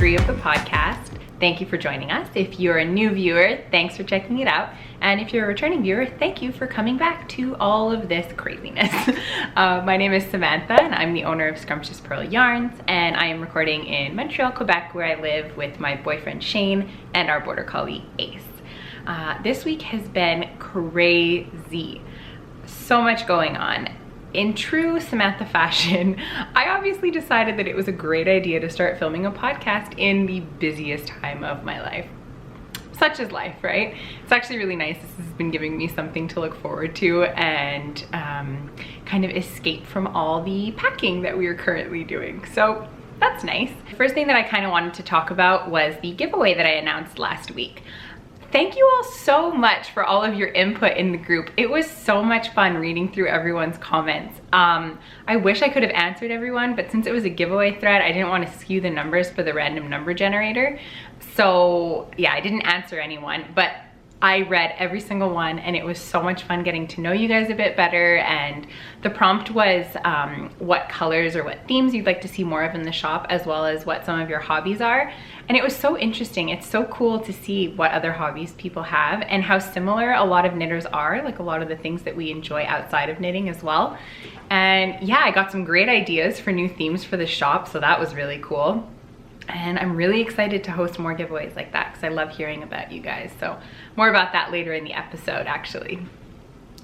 3 of the podcast. Thank you for joining us. If you're a new viewer, thanks for checking it out. And if you're a returning viewer, thank you for coming back to all of this craziness. My name is Samantha and I'm the owner of Scrumptiouspurl Yarns, and I am recording in Montreal, Quebec, where I live with my boyfriend Shane and our border collie Ace. This week has been crazy. So much going on. In true Samantha fashion, I obviously decided that it was a great idea to start filming a podcast in the busiest time of my life. Such is life, right? It's actually really nice. This has been giving me something to look forward to and kind of escape from all the packing that we are currently doing. So that's nice. The first thing that I kind of wanted to talk about was the giveaway that I announced last week. Thank you all so much for all of your input in the group. It was so much fun reading through everyone's comments. I wish I could have answered everyone, but since it was a giveaway thread, I didn't want to skew the numbers for the random number generator. So yeah, I didn't answer anyone, but I read every single one and it was so much fun getting to know you guys a bit better. And the prompt was what colors or what themes you'd like to see more of in the shop, as well as what some of your hobbies are. And it was so interesting. It's so cool to see what other hobbies people have and how similar a lot of knitters are, like a lot of the things that we enjoy outside of knitting as well. And yeah, I got some great ideas for new themes for the shop, so that was really cool. And I'm really excited to host more giveaways like that because I love hearing about you guys. So more about that later in the episode, actually.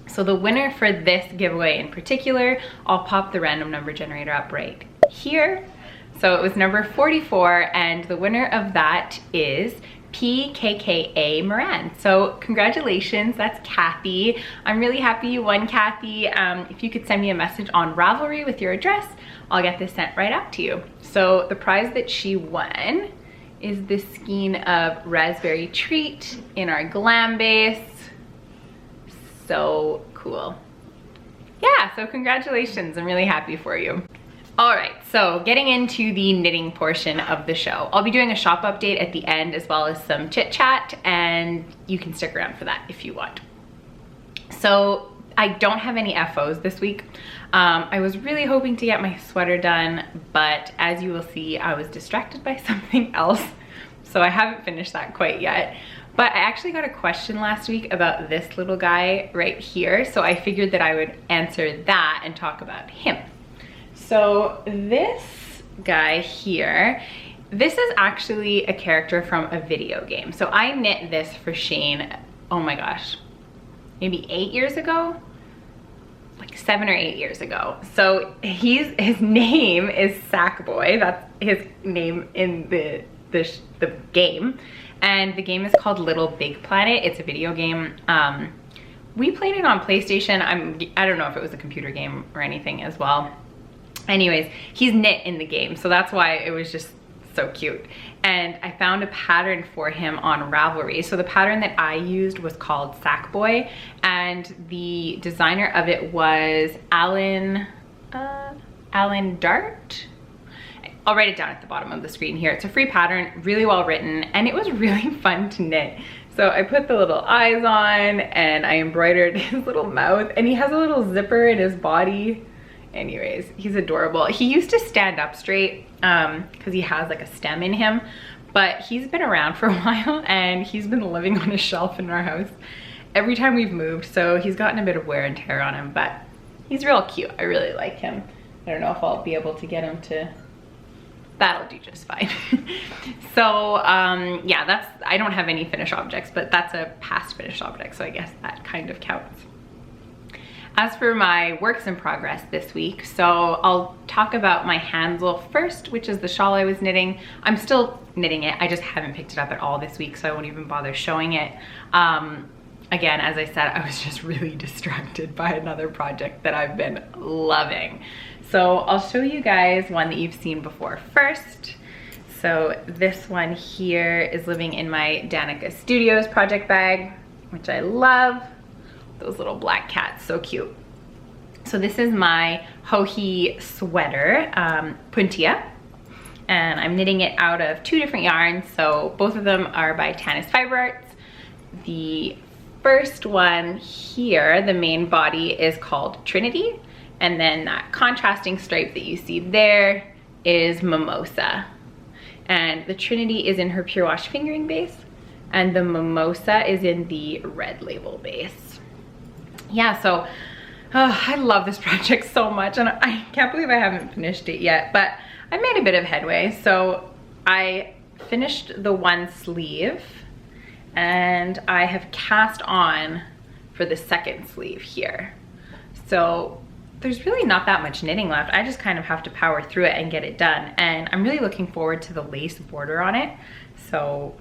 So the winner for this giveaway in particular, I'll pop the random number generator up right here. So it was number 44, and the winner of that is PKKA Moran. So congratulations, that's Kathy. I'm really happy you won, Kathy. If you could send me a message on Ravelry with your address, I'll get this sent right out to you. So the prize that she won is this skein of raspberry treat in our glam base. So cool. Yeah, so congratulations, I'm really happy for you. All right, so getting into the knitting portion of the show. I'll be doing a shop update at the end as well as some chit chat, and you can stick around for that if you want. So I don't have any FOs this week. I was really hoping to get my sweater done, but as you will see, I was distracted by something else. So I haven't finished that quite yet. But I actually got a question last week about this little guy right here. So I figured that I would answer that and talk about him. So this guy here, this is actually a character from a video game. So I knit this for Shane, oh my gosh, maybe 8 years ago? Like 7 or 8 years ago. So his name is Sackboy. That's his name in the game. And the game is called Little Big Planet. It's a video game. We played it on PlayStation. I don't know if it was a computer game or anything as well. Anyways, he's knit in the game, so that's why it was just so cute. And I found a pattern for him on Ravelry. So the pattern that I used was called Sackboy, and the designer of it was Alan Dart. I'll write it down at the bottom of the screen here. It's a free pattern, really well written, and it was really fun to knit. So I put the little eyes on and I embroidered his little mouth, and he has a little zipper in his body. Anyways, he's adorable. He used to stand up straight because he has like a stem in him, but he's been around for a while and he's been living on a shelf in our house every time we've moved. So he's gotten a bit of wear and tear on him, but he's real cute. I really like him. I don't know if I'll be able to get him to, that'll do just fine. So yeah, I don't have any finished objects, but that's a past finished object. So I guess that kind of counts. As for my works in progress this week, so I'll talk about my Hansel first, which is the shawl I was knitting. I'm still knitting it, I just haven't picked it up at all this week, so I won't even bother showing it. Again, as I said, I was just really distracted by another project that I've been loving. So I'll show you guys one that you've seen before first. So this one here is living in my Danica Studios project bag, which I love. Those little black cats, so cute. So this is my Hohi sweater, Puntia, and I'm knitting it out of 2 different yarns. So both of them are by Tanis Fiber Arts. The first one here, the main body, is called Trinity, and then that contrasting stripe that you see there is Mimosa. and the Trinity is in her Pure Wash fingering base, and the Mimosa is in the Red Label base. Yeah, so I love this project so much, and I can't believe I haven't finished it yet, but I made a bit of headway. So I finished the one sleeve, and I have cast on for the second sleeve here. So there's really not that much knitting left. I just kind of have to power through it and get it done. And I'm really looking forward to the lace border on it. So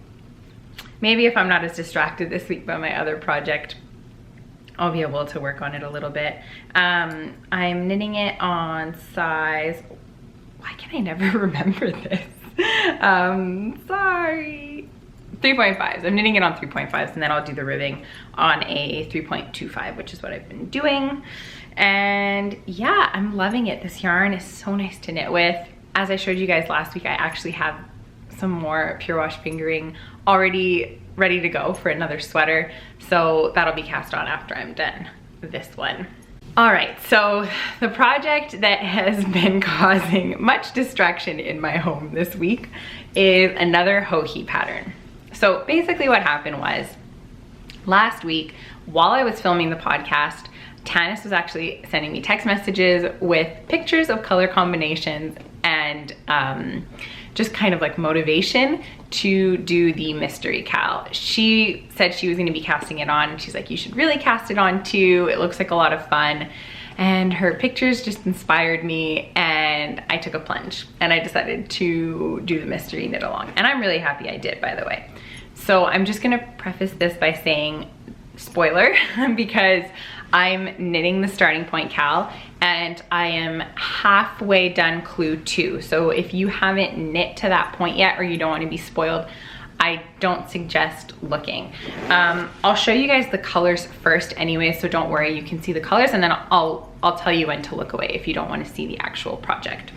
maybe if I'm not as distracted this week by my other project, I'll be able to work on it a little bit. I'm knitting it on size, why can I never remember this? Sorry. 3.5s. I'm knitting it on 3.5s, and then I'll do the ribbing on a 3.25, which is what I've been doing. And yeah, I'm loving it. This yarn is so nice to knit with. As I showed you guys last week, I actually have some more Pure Wash fingering already ready to go for another sweater. So that'll be cast on after I'm done this one. All right, so the project that has been causing much distraction in my home this week is another Hohi pattern. So basically what happened was, last week, while I was filming the podcast, Tanis was actually sending me text messages with pictures of color combinations and just kind of like motivation to do the mystery cal. She said she was gonna be casting it on, and she's like, you should really cast it on too. It looks like a lot of fun. And her pictures just inspired me, and I took a plunge and I decided to do the mystery knit along. And I'm really happy I did, by the way. So I'm just gonna preface this by saying, spoiler, because I'm knitting the starting point cal, and I am halfway done clue 2. So if you haven't knit to that point yet, or you don't want to be spoiled, I don't suggest looking. I'll show you guys the colors first anyway, so don't worry, you can see the colors, and then I'll tell you when to look away if you don't want to see the actual project.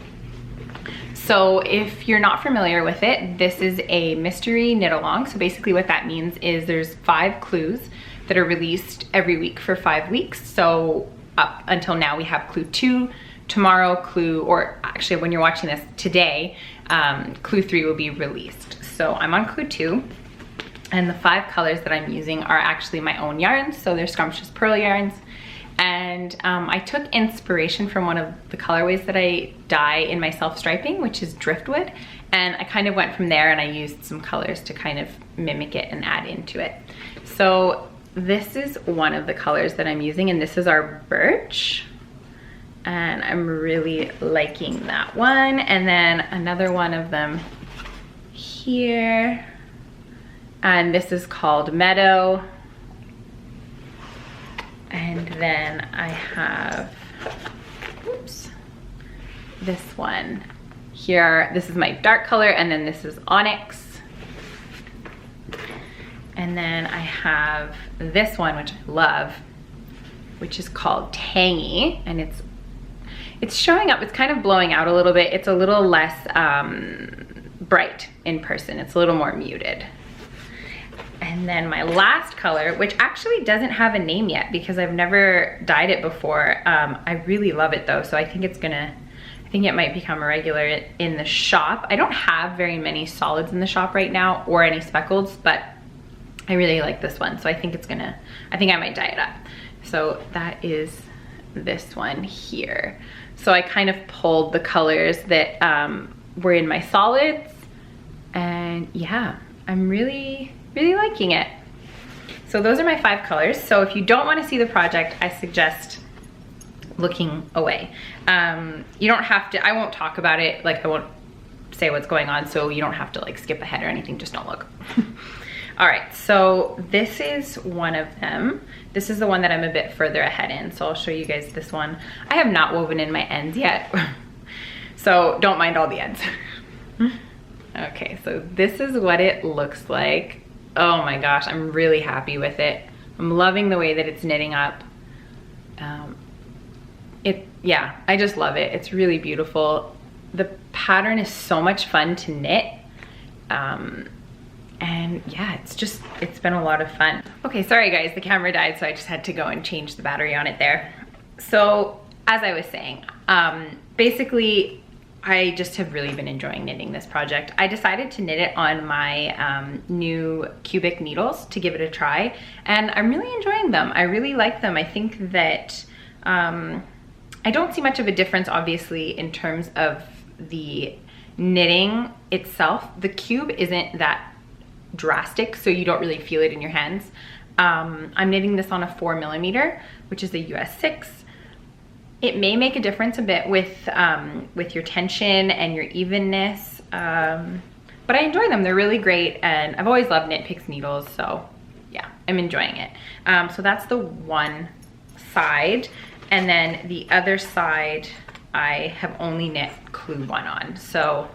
So if you're not familiar with it, this is a mystery knit along. So basically what that means is there's 5 clues that are released every week for 5 weeks. So up until now we have clue 2, tomorrow clue, or actually when you're watching this today, clue 3 will be released. So I'm on clue 2, and the 5 colors that I'm using are actually my own yarns. So they're Scrumptiouspurl yarns. And I took inspiration from one of the colorways that I dye in my self-striping, which is driftwood. And I kind of went from there, and I used some colors to kind of mimic it and add into it. So this is one of the colors that I'm using, and this is our birch. And I'm really liking that one. And then another one of them here. And this is called Meadow. And then I have, oops, this one here. This is my dark color, and then this is Onyx. And then I have this one, which I love, which is called Tangy, and it's showing up, it's kind of blowing out a little bit. It's a little less bright in person. It's a little more muted. And then my last color, which actually doesn't have a name yet because I've never dyed it before. I really love it though, so I think it might become a regular in the shop. I don't have very many solids in the shop right now, or any speckleds, but I really like this one, so I think I might dye it up. So that is this one here. So I kind of pulled the colors that were in my solids, and yeah, I'm really liking it. So those are my 5 colors. So if you don't want to see the project, I suggest looking away. You don't have to, I won't talk about it, like I won't say what's going on, so you don't have to like skip ahead or anything, just don't look. All right, so this is one of them. This is the one that I'm a bit further ahead in, so I'll show you guys this one. I have not woven in my ends yet, so don't mind all the ends. Okay, so this is what it looks like. Oh my gosh, I'm really happy with it. I'm loving the way that it's knitting up. Yeah, I just love it. It's really beautiful. The pattern is so much fun to knit. And yeah, it's been a lot of fun. Okay, sorry guys, the camera died, so I just had to go and change the battery on it there. So as I was saying, basically I just have really been enjoying knitting this project. I decided to knit it on my new cubic needles to give it a try, and I'm really enjoying them. I really like them. I think that I don't see much of a difference, obviously, in terms of the knitting itself. The cube isn't that drastic, so you don't really feel it in your hands. I'm knitting this on a 4mm, which is a US 6. It may make a difference a bit with your tension and your evenness, but I enjoy them. They're really great, and I've always loved Knit Picks needles, so yeah, I'm enjoying it. So that's the one side, and then the other side I have only knit Clue 1 on. So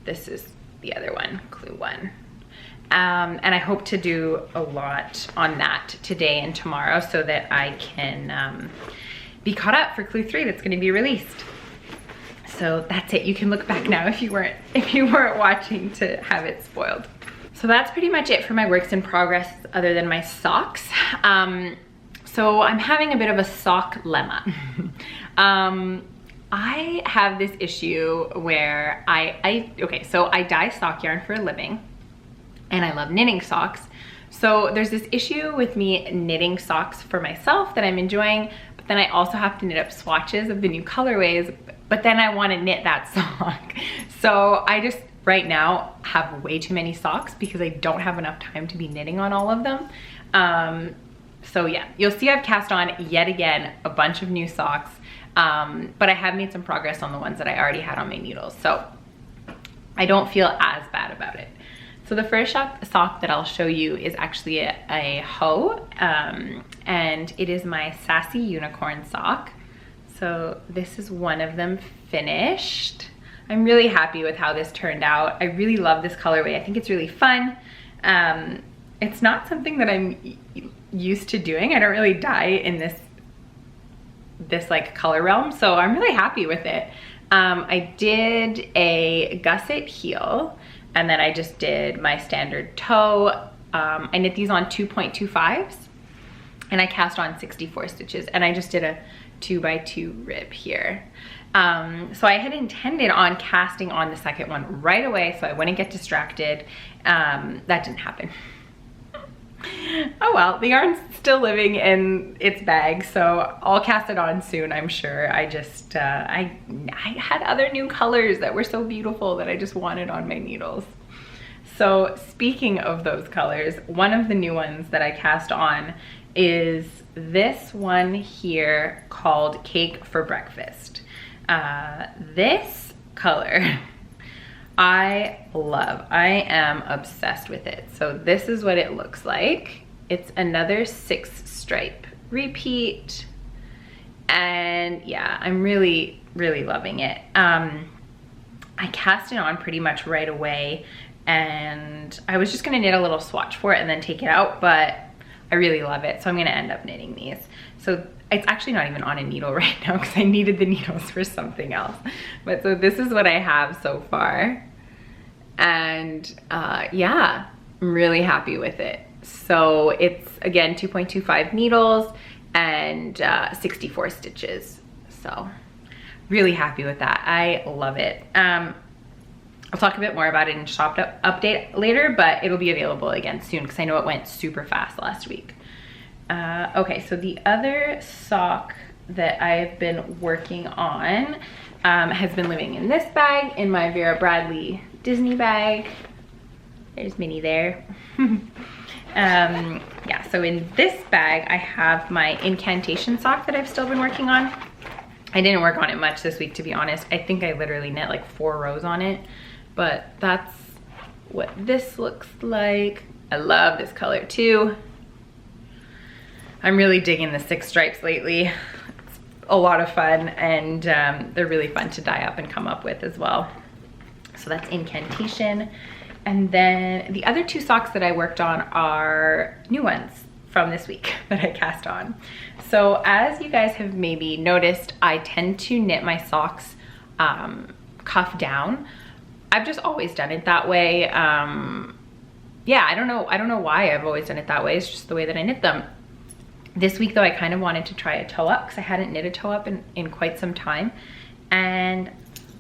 this is the other one, Clue 1. And I hope to do a lot on that today and tomorrow so that I can be caught up for Clue 3 that's going to be released. So that's it. You can look back now if you weren't watching to have it spoiled. So that's pretty much it for my works in progress other than my socks. So I'm having a bit of a sock-lema. I have this issue where so I dye sock yarn for a living, and I love knitting socks. So there's this issue with me knitting socks for myself that I'm enjoying, but then I also have to knit up swatches of the new colorways, but then I want to knit that sock. So I just right now have way too many socks because I don't have enough time to be knitting on all of them. So yeah, you'll see I've cast on yet again a bunch of new socks, but I have made some progress on the ones that I already had on my needles, so I don't feel as bad about it. So the first sock that I'll show you is actually a hoe, and it is my Sassy Unicorn sock. So this is one of them finished. I'm really happy with how this turned out. I really love this colorway. I think it's really fun. It's not something that I'm used to doing. I don't really dye in this like color realm, so I'm really happy with it. I did a gusset heel, and then I just did my standard toe. I knit these on 2.25s, and I cast on 64 stitches, and I just did a 2x2 rib here. So I had intended on casting on the second one right away so I wouldn't get distracted. That didn't happen. Oh well, the yarn's still living in its bag, so I'll cast it on soon, I'm sure. I just, I had other new colors that were so beautiful that I just wanted on my needles. So speaking of those colors, one of the new ones that I cast on is this one here called Cake for Breakfast. This color I love. I am obsessed with it. So this is what it looks like. It's another 6 stripe repeat, and yeah, I'm really loving it. I cast it on pretty much right away, and I was just gonna knit a little swatch for it and then take it out, but I really love it, so I'm gonna end up knitting these. So it's actually not even on a needle right now because I needed the needles for something else. But so this is what I have so far. And yeah, I'm really happy with it. So it's, again, 2.25 needles and 64 stitches. So really happy with that. I love it. I'll talk a bit more about it in shop update later, but it'll be available again soon because I know it went super fast last week. Okay, so the other sock that I've been working on has been living in this bag, in my Vera Bradley Disney bag. There's Minnie there. Yeah, so in this bag I have my incantation sock that I've still been working on. I didn't work on it much this week, to be honest. I think I literally knit like 4 rows on it, but that's what this looks like. I love this color too. I'm really digging the 6 stripes lately. It's a lot of fun, and they're really fun to dye up and come up with as well. So that's incantation. And then the other 2 socks that I worked on are new ones from this week that I cast on. So as you guys have maybe noticed, I tend to knit my socks cuff down. I've just always done it that way. Yeah, I don't know why I've always done it that way. It's just the way that I knit them. This week though, I kind of wanted to try a toe up because I hadn't knit a toe up in quite some time. And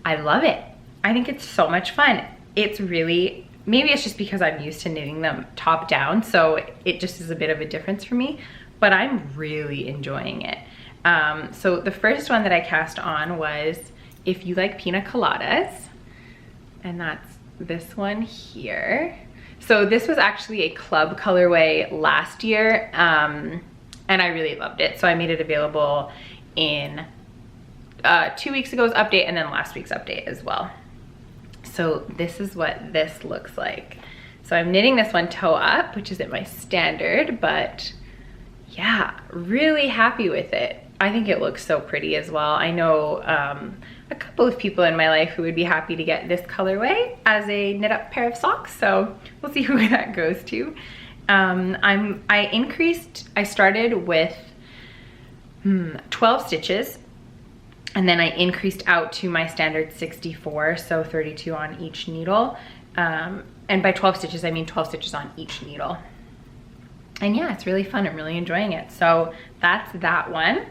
I love it. I think it's so much fun. It's really, maybe it's just because I'm used to knitting them top down, so it just is a bit of a difference for me, but I'm really enjoying it. So the first one that I cast on was If You Like Pina Coladas, and that's this one here. So this was actually a club colorway last year, and I really loved it. So I made it available in 2 weeks ago's update and then last week's update as well. So this is what this looks like. So I'm knitting this one toe up, which isn't my standard, but yeah, really happy with it. I think it looks so pretty as well. I know a couple of people in my life who would be happy to get this colorway as a knit up pair of socks, so we'll see who that I started with 12 stitches, and then I increased out to my standard 64, so 32 on each needle. And by 12 stitches, I mean 12 stitches on each needle. And yeah, it's really fun. I'm really enjoying it. So that's that one.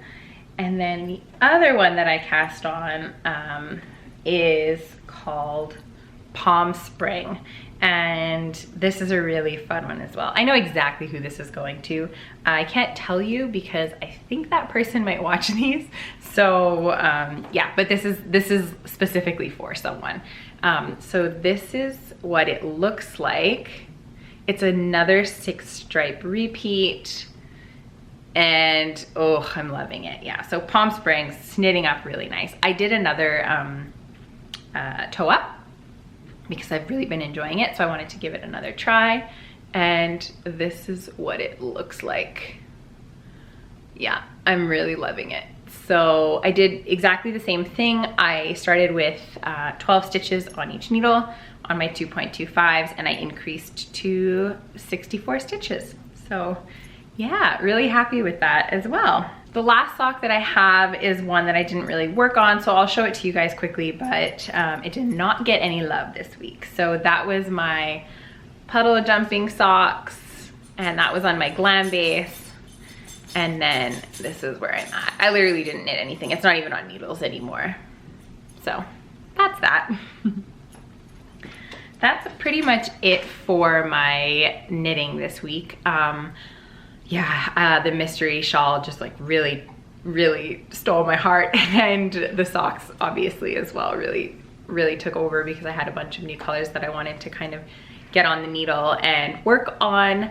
And then the other one that I cast on is called Palm Spring. And this is a really fun one as well. I know exactly who this is going to. I can't tell you because I think that person might watch these. So yeah, but this is specifically for someone. So this is what it looks like. It's another 6-stripe repeat, and oh, I'm loving it. Yeah, so Palm Springs, knitting up really nice. I did another toe up because I've really been enjoying it, so I wanted to give it another try, and this is what it looks like. Yeah, I'm really loving it. So I did exactly the same thing. I started with 12 stitches on each needle on my 2.25s, and I increased to 64 stitches. So yeah, really happy with that as well. The last sock that I have is one that I didn't really work on, so I'll show it to you guys quickly, but it did not get any love this week. So that was my puddle jumping socks, and that was on my glam base. And then this is where I'm at. I literally didn't knit anything. It's not even on needles anymore. So that's that. That's pretty much it for my knitting this week. Yeah, the mystery shawl just like really stole my heart, and the socks obviously as well really took over because I had a bunch of new colors that I wanted to kind of get on the needle and work on.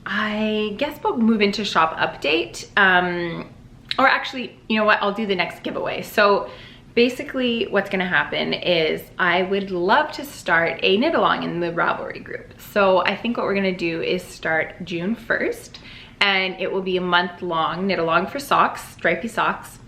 I guess we'll move into shop update, or actually, you know what, I'll do the next giveaway. So basically what's gonna happen is I would love to start a knit along in the Ravelry group. So I think what we're gonna do is start June 1st, and it will be a month-long knit along for socks, stripy socks.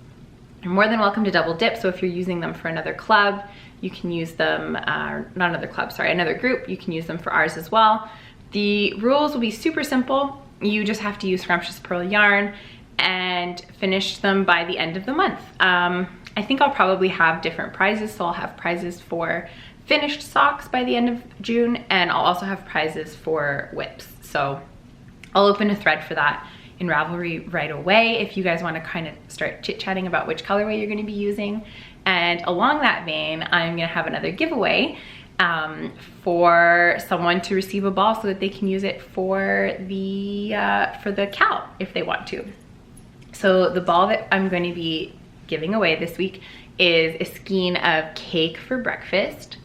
You're more than welcome to double dip, so if you're using them for another club, you can use them, not another club, sorry, another group, you can use them for ours as well. The rules will be super simple. You just have to use Scrumptiouspurl yarn and finish them by the end of the month. I think I'll probably have different prizes, so I'll have prizes for finished socks by the end of June, and I'll also have prizes for whips. So I'll open a thread for that in Ravelry right away if you guys want to kind of start chit-chatting about which colorway you're going to be using. And along that vein, I'm going to have another giveaway for someone to receive a ball so that they can use it for the cal if they want to. So the ball that I'm going to be giving away this week is a skein of Cake for Breakfast.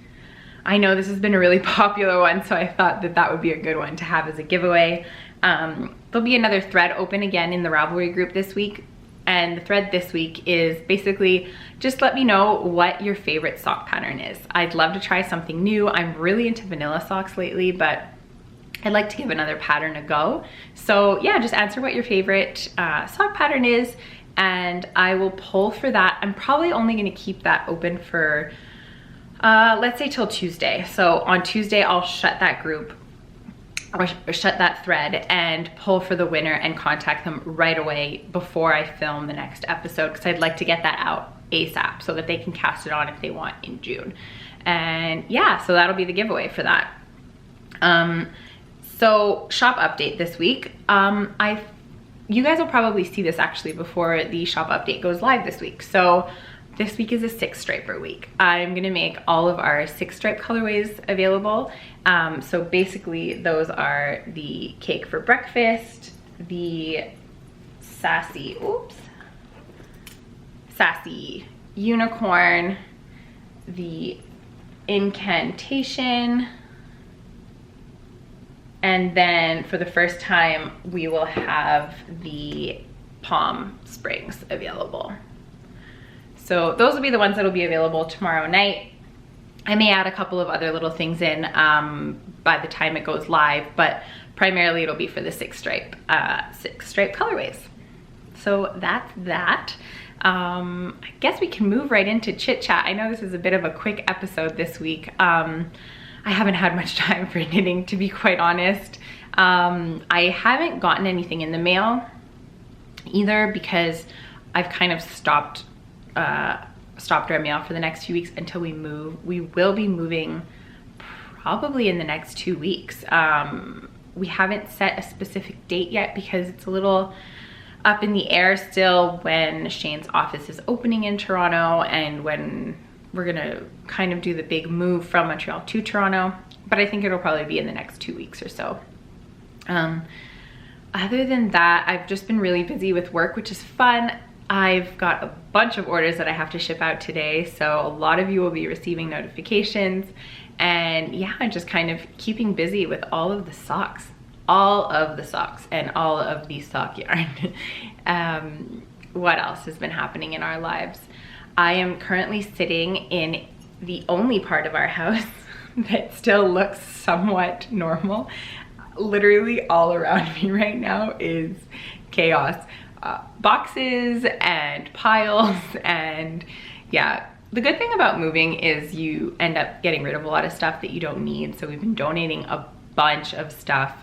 I know this has been a really popular one, so I thought that that would be a good one to have as a giveaway. There'll be another thread open again in the Ravelry group this week, and the thread this week is basically just let me know what your favorite sock pattern is. I'd love to try something new. I'm really into vanilla socks lately, but I'd like to give another pattern a go. So yeah, just answer what your favorite sock pattern is, and I will pull for that. I'm probably only gonna keep that open for, let's say till Tuesday. So on Tuesday, I'll shut that group, or shut that thread and pull for the winner and contact them right away before I film the next episode, because I'd like to get that out ASAP so that they can cast it on if they want in June. And yeah, so that'll be the giveaway for that. So shop update this week. You guys will probably see this actually before the shop update goes live this week. So this week is a 6-striper week. I'm gonna make all of our 6-stripe colorways available. So basically those are the cake for breakfast, the sassy unicorn, the incantation, and then for the first time we will have the Palm Springs available. So those will be the ones that will be available tomorrow night. I may add a couple of other little things in by the time it goes live, but primarily it'll be for the 6-stripe colorways. So that's that. I guess we can move right into Chit Chat. I know this is a bit of a quick episode this week. I haven't had much time for knitting, to be quite honest. I haven't gotten anything in the mail either because I've kind of stopped our mail for the next few weeks until we move. We will be moving probably in the next 2 weeks. We haven't set a specific date yet because it's a little up in the air still when Shane's office is opening in Toronto and when we're gonna kind of do the big move from Montreal to Toronto, but I think it'll probably be in the next 2 weeks or so. Other than that, I've just been really busy with work, which is fun. I've got a bunch of orders that I have to ship out today, so a lot of you will be receiving notifications. And yeah, I'm just kind of keeping busy with all of the socks and all of the sock yarn. What else has been happening in our lives? I am currently sitting in the only part of our house that still looks somewhat normal. Literally all around me right now is chaos. Boxes and piles, and yeah, the good thing about moving is you end up getting rid of a lot of stuff that you don't need. So we've been donating a bunch of stuff.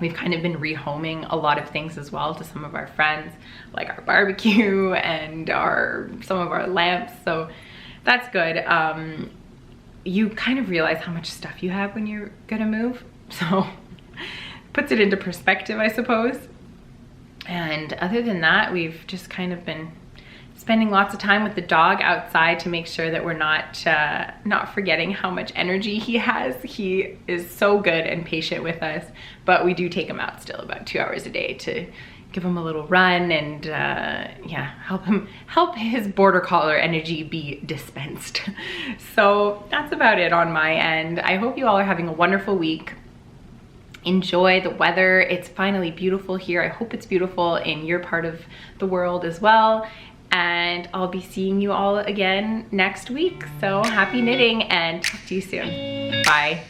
We've kind of been rehoming a lot of things as well to some of our friends, like our barbecue and some of our lamps, so that's good. You kind of realize how much stuff you have when you're gonna move, so puts it into perspective, I suppose. And other than that, we've just kind of been spending lots of time with the dog outside to make sure that we're not forgetting how much energy he has. He is so good and patient with us, but we do take him out still about 2 hours a day to give him a little run and yeah, help his border collar energy be dispensed. So that's about it on my end. I hope you all are having a wonderful week. Enjoy the weather. It's finally beautiful here. I hope it's beautiful in your part of the world as well. And I'll be seeing you all again next week. So happy knitting and talk to you soon. Bye.